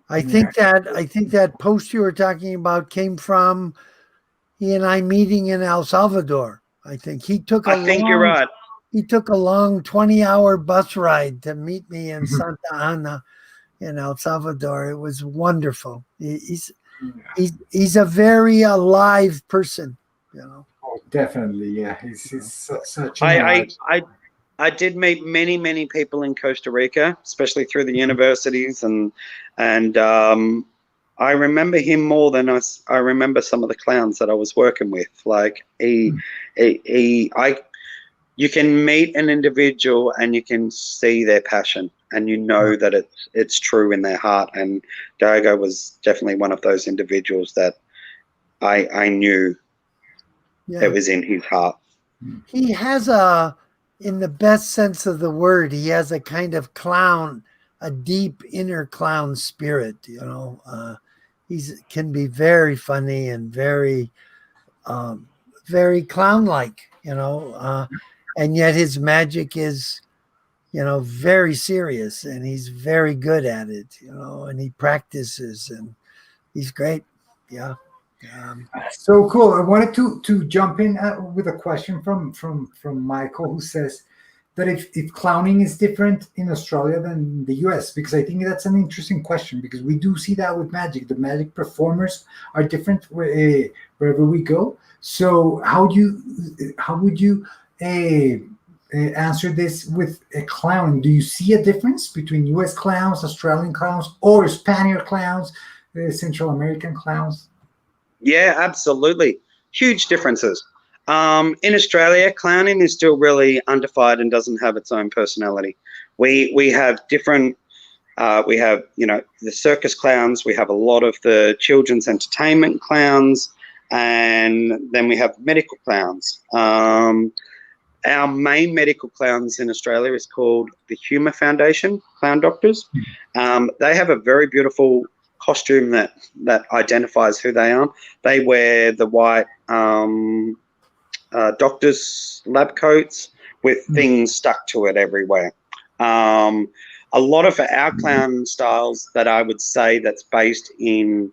I think that post you were talking about came from he and I meeting in El Salvador. I think you're right. He took a long 20-hour bus ride to meet me in Santa Ana in El Salvador. It was wonderful. He's a very alive person, you know. Oh, definitely, yeah. He's such. I did meet many people in Costa Rica, especially through the universities, and I remember him more than I remember some of the clowns that I was working with. Like you can meet an individual and you can see their passion, and you know that it's true in their heart. And Diego was definitely one of those individuals that I knew it was in his heart. He has in the best sense of the word, he has a kind of clown, a deep inner clown spirit, you know. Can be very funny and very clown-like, you know, and yet his magic is, you know, very serious, and he's very good at it, you know, and he practices, and he's great. Yeah. So cool. I wanted to jump in with a question from Michael, who says that if clowning is different in Australia than the US, because I think that's an interesting question, because we do see that with magic. The magic performers are different wherever we go. So how would you answer this with a clown? Do you see a difference between US clowns, Australian clowns, or Spaniard clowns, Central American clowns? Yeah, absolutely. Huge differences. In Australia, clowning is still really undefined and doesn't have its own personality. We have different We have, the circus clowns. We have a lot of the children's entertainment clowns, and then we have medical clowns. Our main medical clowns in Australia is called the Humour Foundation Clown Doctors. They have a very beautiful costume that identifies who they are. They wear the white doctor's lab coats with things stuck to it everywhere. A lot of our clown styles that I would say that's based in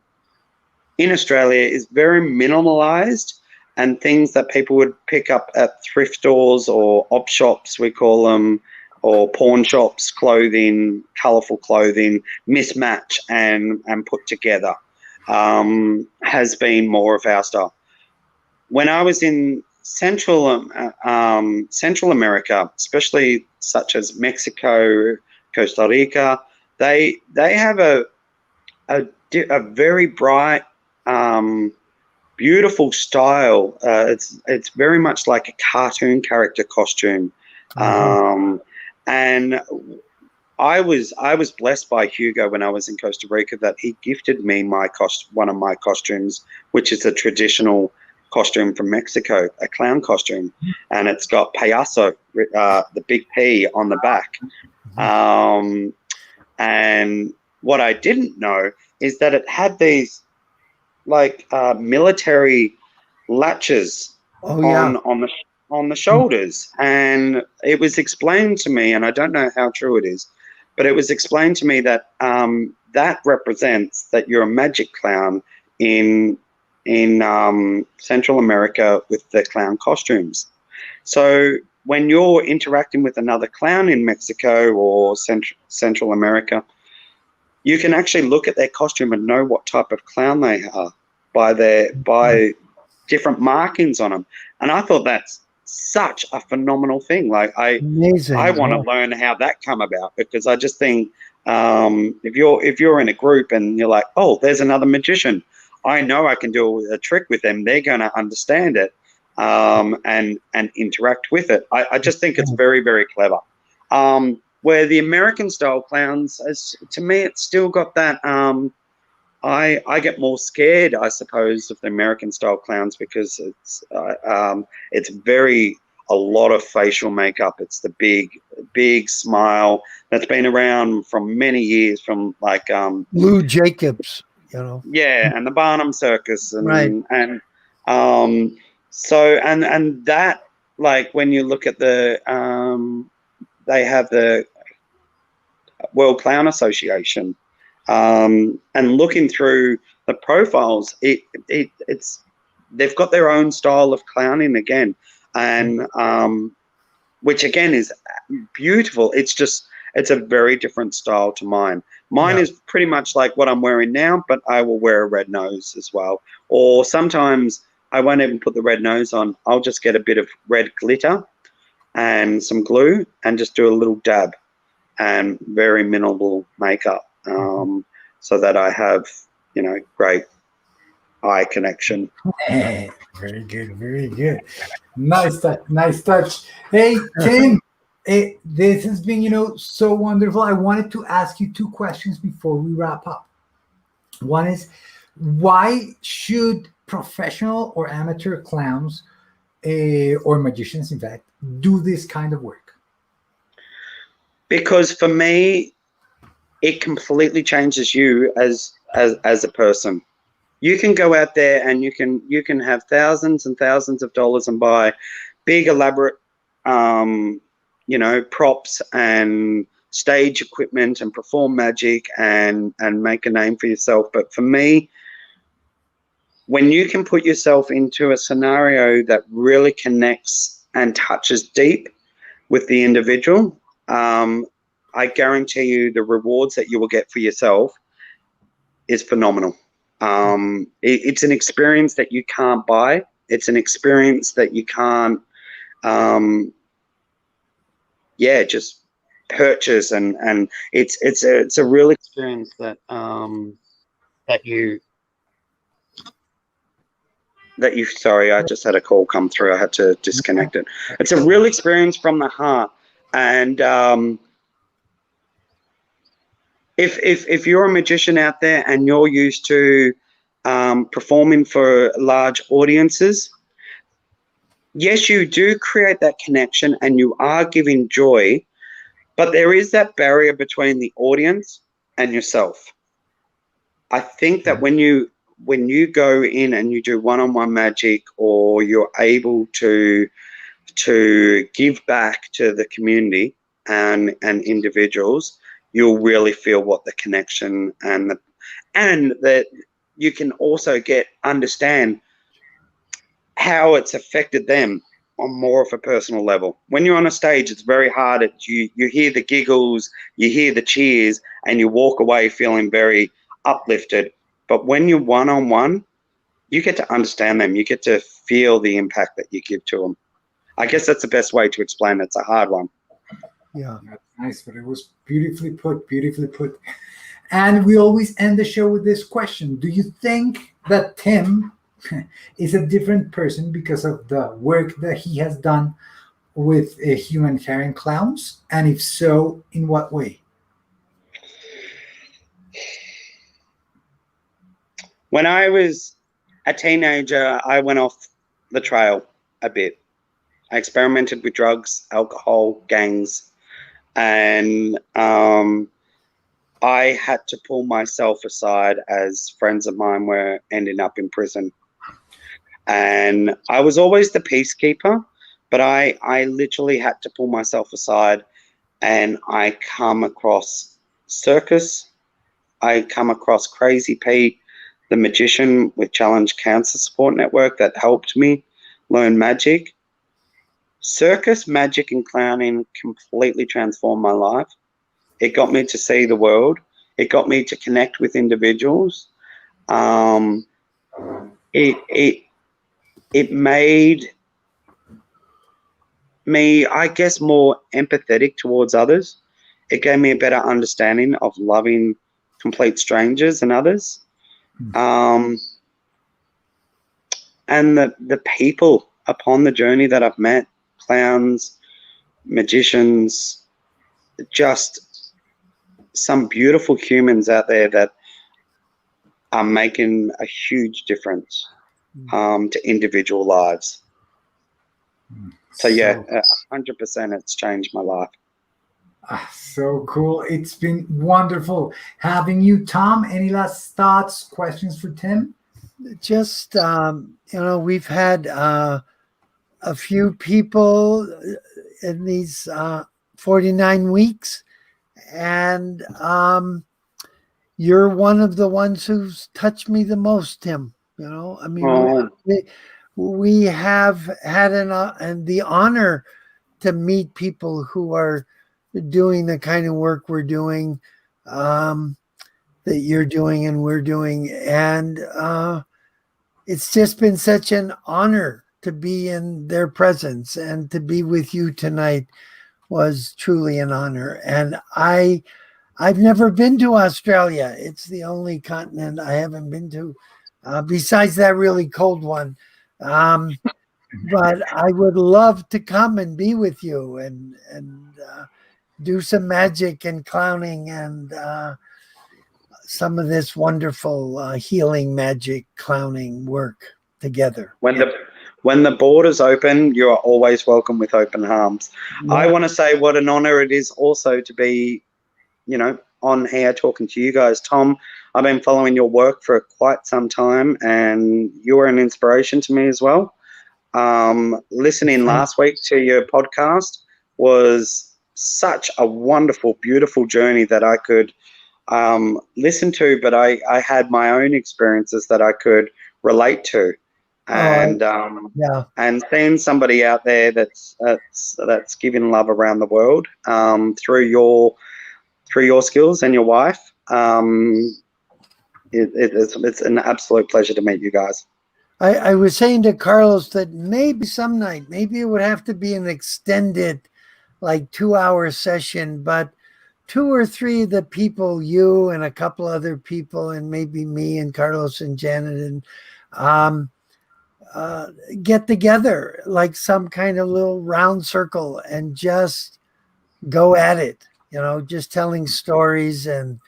Australia is very minimalized, and things that people would pick up at thrift stores or op shops, we call them, or pawn shops, clothing, colourful clothing, mismatch and put together, has been more of our style. When I was in Central America, especially such as Mexico, Costa Rica, they have a very bright, beautiful style. It's very much like a cartoon character costume. And I was blessed by Hugo when I was in Costa Rica that he gifted me one of my costumes, which is a traditional costume from Mexico, a clown costume, and it's got payaso, the big P on the back. And what I didn't know is that it had these military latches on the shoulders, and it was explained to me, and I don't know how true it is, but it was explained to me that that represents that you're a magic clown in Central America with the clown costumes. So when you're interacting with another clown in Mexico or Central America, you can actually look at their costume and know what type of clown they are by different markings on them. And I thought that's such a phenomenal thing. Amazing. I want to learn how that come about, because I just think if you're in a group and you're like, oh, there's another magician, I know I can do a trick with them. They're going to understand it and interact with it. I just think it's very, very clever. Where the American style clowns, to me, it's still got that. I get more scared, I suppose, of the American style clowns, because it's a lot of facial makeup. It's the big smile that's been around for many years, from Lou Jacobs, Yeah, and the Barnum Circus, and right. and that, when you look at they have the World Clown Association, and looking through the profiles, it's they've got their own style of clowning again, and which again is beautiful. It's a very different style to mine. Mine is pretty much like what I'm wearing now, but I will wear a red nose as well. Or sometimes I won't even put the red nose on. I'll just get a bit of red glitter and some glue and just do a little dab and very minimal makeup, so that I have, great eye connection. Very good, very good. Nice touch. Hey, Tim. This has been, so wonderful. I wanted to ask you two questions before we wrap up. One is, why should professional or amateur clowns, or magicians, in fact, do this kind of work? Because for me, it completely changes you as a person. You can go out there and you can have thousands and thousands of dollars and buy big, elaborate props and stage equipment and perform magic and make a name for yourself. But for me, when you can put yourself into a scenario that really connects and touches deep with the individual, I guarantee you the rewards that you will get for yourself is phenomenal. It's an experience that you can't buy. It's an experience that you can't just purchase, and it's a real experience that you sorry, I just had a call come through. I had to disconnect it. It's a real experience from the heart, and if you're a magician out there and you're used to performing for large audiences, yes, you do create that connection and you are giving joy, but there is that barrier between the audience and yourself. I think that when you go in and you do one-on-one magic, or you're able to give back to the community and individuals, you'll really feel what the connection and that you can also understand how it's affected them on more of a personal level. When you're on a stage, it's very hard. You hear the giggles, you hear the cheers, and you walk away feeling very uplifted. But when you're one-on-one, you get to understand them. You get to feel the impact that you give to them. I guess that's the best way to explain it. It's a hard one. Yeah. That's nice, but it was beautifully put, beautifully put. And we always end the show with this question. Do you think that Tim is a different person because of the work that he has done with Humanitarian Clowns? And if so, in what way? When I was a teenager, I went off the trail a bit. I experimented with drugs, alcohol, gangs, and I had to pull myself aside as friends of mine were ending up in prison. And I was always the peacekeeper, but I literally had to pull myself aside, and I come across Circus. I come across Crazy Pete, the magician with Challenge Cancer Support Network, that helped me learn magic. Circus, magic, and clowning completely transformed my life. It got me to see the world. It got me to connect with individuals. It made me, I guess, more empathetic towards others. It gave me a better understanding of loving complete strangers and others. And the people upon the journey that I've met, clowns, magicians, just some beautiful humans out there that are making a huge difference to individual lives. So yeah, 100% it's changed my life. So cool. It's been wonderful having you, Tom. Any last thoughts, questions for Tim? Just, we've had a few people in these 49 weeks, and you're one of the ones who's touched me the most, Tim. We have had the honor to meet people who are doing the kind of work we're doing, that you're doing and we're doing. And it's just been such an honor to be in their presence, and to be with you tonight was truly an honor. And I've never been to Australia. It's the only continent I haven't been to, besides that really cold one. But I would love to come and be with you and do some magic and clowning and some of this wonderful healing magic clowning work together. When the borders open, you are always welcome with open arms. Yeah. I want to say what an honor it is also to be, on here talking to you guys. Tom, I've been following your work for quite some time, and you are an inspiration to me as well. Listening last week to your podcast was such a wonderful, beautiful journey that I could listen to, but I had my own experiences that I could relate to. And and seeing somebody out there that's giving love around the world through your skills and your wife, it's an absolute pleasure to meet you guys. I was saying to Carlos that maybe some night, maybe it would have to be an extended, like 2-hour session, but 2 or 3 of the people, you and a couple other people, and maybe me and Carlos and Janet, and get together like some kind of little round circle and just go at it, just telling stories and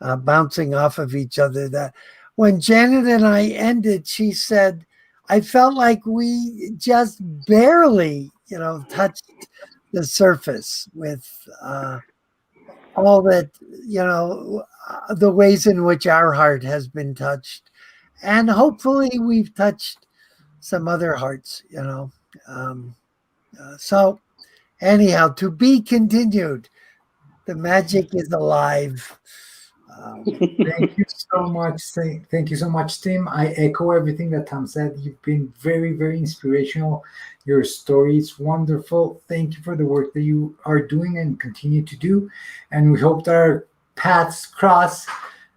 bouncing off of each other. That when Janet and I ended, she said, I felt like we just barely, touched the surface with all that, the ways in which our heart has been touched. And hopefully we've touched some other hearts, So anyhow, to be continued. The magic is alive. Thank you so much. Thank you so much, Tim. I echo everything that Tom said. You've been very, very inspirational. Your story is wonderful. Thank you for the work that you are doing and continue to do. And we hope that our paths cross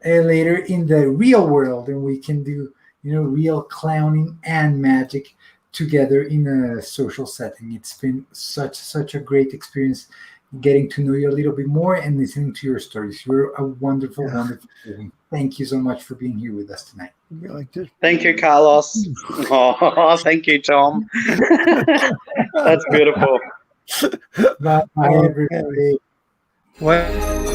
later in the real world, and we can do, real clowning and magic together in a social setting. It's been such a great experience getting to know you a little bit more and listening to your stories. You're a wonderful, wonderful person. Thank you so much for being here with us tonight. Thank you, Carlos. Oh, thank you, Tom. That's beautiful. Bye, everybody. Well,